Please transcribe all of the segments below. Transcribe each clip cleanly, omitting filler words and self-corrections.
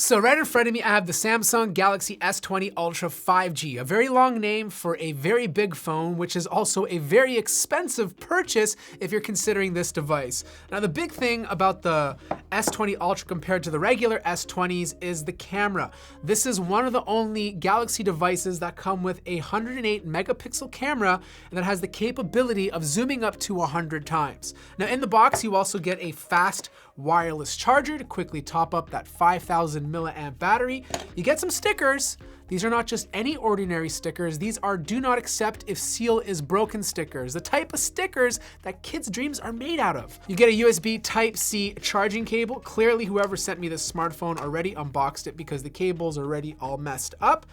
So right in front of me, I have the Samsung Galaxy S20 Ultra 5G, a very long name for a very big phone, which is also a very expensive purchase if you're considering this device. Now, the big thing about the S20 Ultra compared to the regular S20s is the camera. This is one of the only Galaxy devices that come with a 108 megapixel camera and that has the capability of zooming up to 100 times. Now, in the box, you also get a fast wireless charger to quickly top up that 5,000 milliamp battery. You get some stickers. These are not just any ordinary stickers. These are do not accept if seal is broken stickers, the type of stickers that kids' dreams are made out of. You get a USB Type-C charging cable. Clearly, whoever sent me this smartphone already unboxed it because the cable's already all messed up.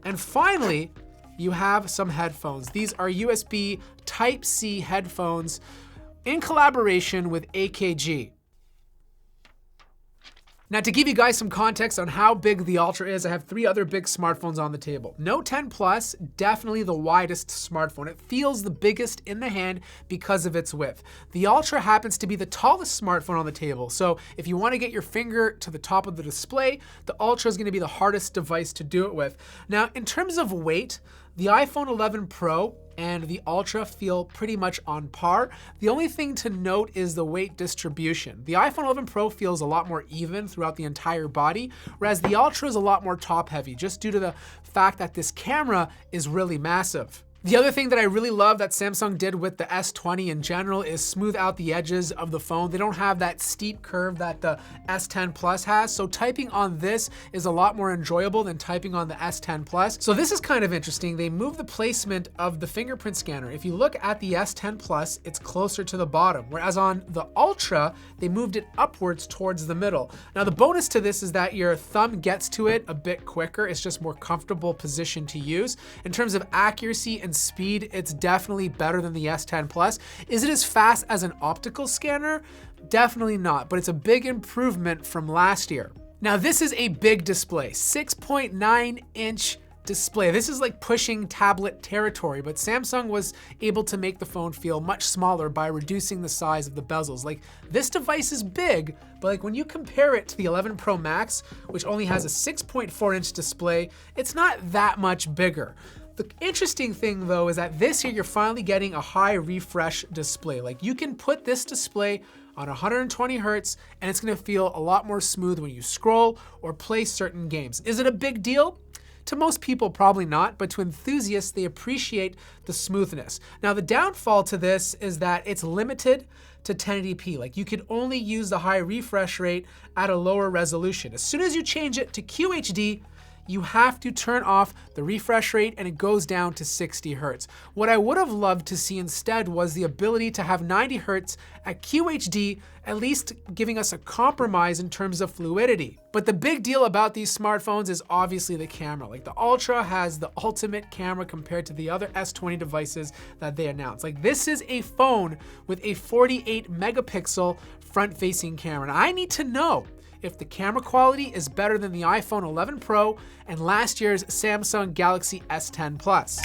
And finally, you have some headphones. These are USB Type-C headphones in collaboration with AKG. Now, to give you guys some context on how big the Ultra is, I have three other big smartphones on the table. Note 10 Plus, definitely the widest smartphone. It feels the biggest in the hand because of its width. The Ultra happens to be the tallest smartphone on the table. So if you want to get your finger to the top of the display, the Ultra is going to be the hardest device to do it with. Now, in terms of weight, the iPhone 11 Pro and the Ultra feel pretty much on par. The only thing to note is the weight distribution. The iPhone 11 Pro feels a lot more even throughout the entire body, whereas the Ultra is a lot more top heavy, just due to the fact that this camera is really massive. The other thing that I really love that Samsung did with the S20 in general is smooth out the edges of the phone. They don't have that steep curve that the S10 Plus has, so typing on this is a lot more enjoyable than typing on the S10 Plus. So this is kind of interesting. They moved the placement of the fingerprint scanner. If you look at the S10 Plus, it's closer to the bottom, whereas on the Ultra, they moved it upwards towards the middle. Now, the bonus to this is that your thumb gets to it a bit quicker. It's just more comfortable position to use. In terms of accuracy and speed, it's definitely better than the S10 Plus. Is it as fast as an optical scanner? Definitely not, but it's a big improvement from last year. Now, this is a big display, 6.9-inch display. This is like pushing tablet territory, but Samsung was able to make the phone feel much smaller by reducing the size of the bezels. Like, this device is big, but like when you compare it to the 11 Pro Max, which only has a 6.4-inch display, it's not that much bigger. The interesting thing though is that this year you're finally getting a high refresh display. Like, you can put this display on 120 Hertz and it's gonna feel a lot more smooth when you scroll or play certain games. Is it a big deal? To most people, probably not, but to enthusiasts, they appreciate the smoothness. Now, the downfall to this is that it's limited to 1080p. Like, you can only use the high refresh rate at a lower resolution. As soon as you change it to QHD, you have to turn off the refresh rate and it goes down to 60 Hertz. What I would have loved to see instead was the ability to have 90 Hertz at QHD, at least giving us a compromise in terms of fluidity. But the big deal about these smartphones is obviously the camera. Like, the Ultra has the ultimate camera compared to the other S20 devices that they announced. Like, this is a phone with a 48 megapixel front-facing camera. And I need to know if the camera quality is better than the iPhone 11 Pro and last year's Samsung Galaxy S10 Plus.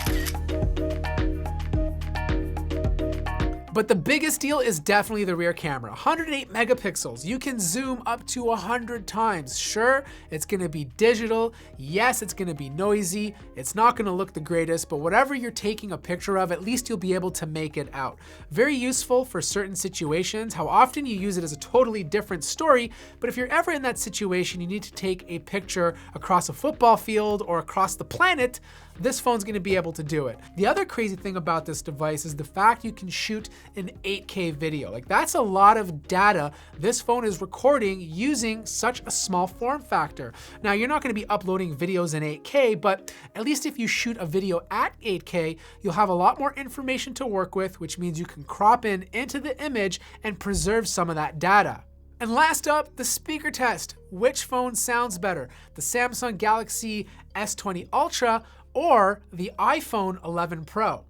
But the biggest deal is definitely the rear camera. 108 megapixels. You can zoom up to 100 times. Sure, it's gonna be digital. Yes, it's gonna be noisy. It's not gonna look the greatest, but whatever you're taking a picture of, at least you'll be able to make it out. Very useful for certain situations. How often you use it is a totally different story, but if you're ever in that situation, you need to take a picture across a football field or across the planet, this phone's gonna be able to do it. The other crazy thing about this device is the fact you can shoot an 8K video. Like, that's a lot of data this phone is recording using such a small form factor. Now, you're not gonna be uploading videos in 8K, but at least if you shoot a video at 8K, you'll have a lot more information to work with, which means you can crop in into the image and preserve some of that data. And last up, the speaker test. Which phone sounds better? The Samsung Galaxy S20 Ultra or the iPhone 11 Pro?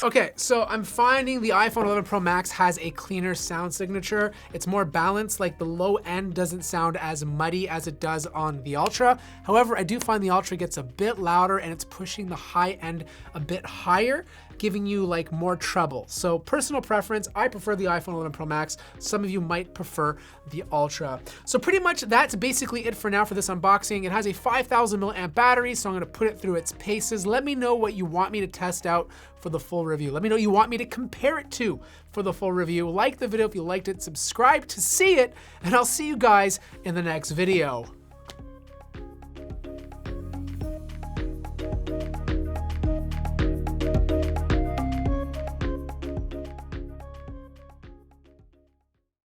Okay, so I'm finding the iPhone 11 Pro Max has a cleaner sound signature. It's more balanced, like the low end doesn't sound as muddy as it does on the Ultra. However, I do find the Ultra gets a bit louder and it's pushing the high end a bit higher, giving you like more treble. So personal preference, I prefer the iPhone 11 Pro Max. Some of you might prefer the Ultra. So pretty much that's basically it for now for this unboxing. It has a 5,000 milliamp battery, so I'm gonna put it through its paces. Let me know what you want me to test out for the full review. Let me know what you want me to compare it to for the full review. Like the video if you liked it, subscribe to see it, and I'll see you guys in the next video.